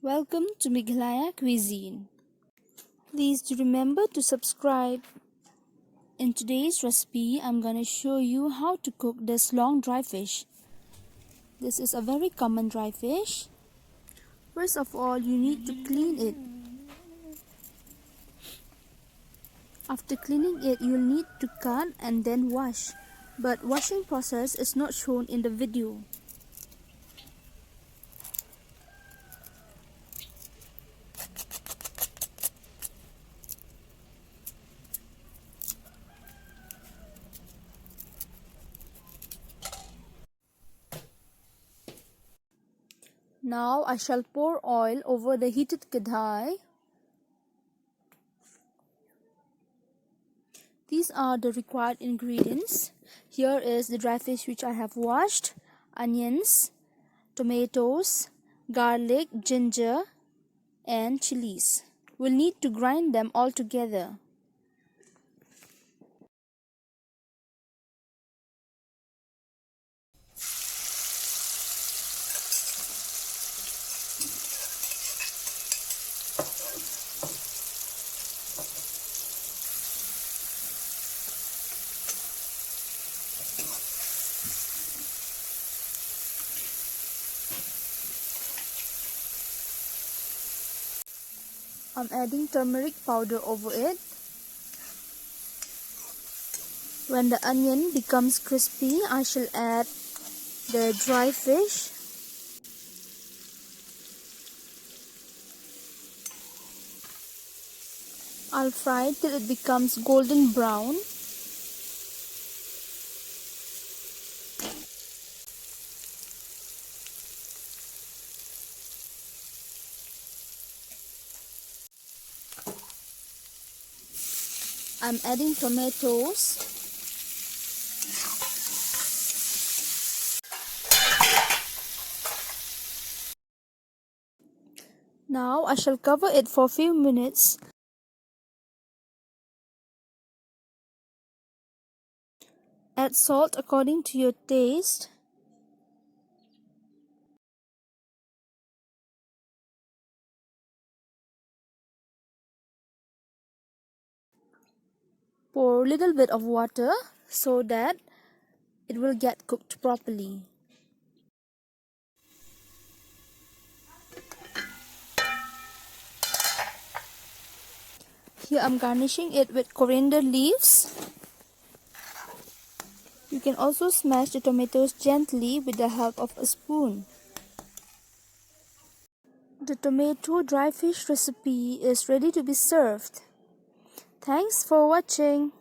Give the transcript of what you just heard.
Welcome to Meghalaya Cuisine. Please do remember to subscribe. In today's recipe, I'm gonna show you how to cook this long dry fish. This is a very common dry fish. First of all, you need to clean it. After cleaning it, you'll need to cut and then wash. But washing process is not shown in the video. Now I shall pour oil over the heated kadai. These are the required ingredients. Here is the dry fish which I have washed, onions, tomatoes, garlic, ginger and chilies. We'll need to grind them all together. I'm adding turmeric powder over it. When the onion becomes crispy, I shall add the dry fish. I'll fry it till it becomes golden brown. I'm adding tomatoes. Now I shall cover it for a few minutes. Add salt according to your taste. Pour a little bit of water so that it will get cooked properly. Here I'm garnishing it with coriander leaves. You can also smash the tomatoes gently with the help of a spoon. The tomato dry fish recipe is ready to be served. Thanks for watching.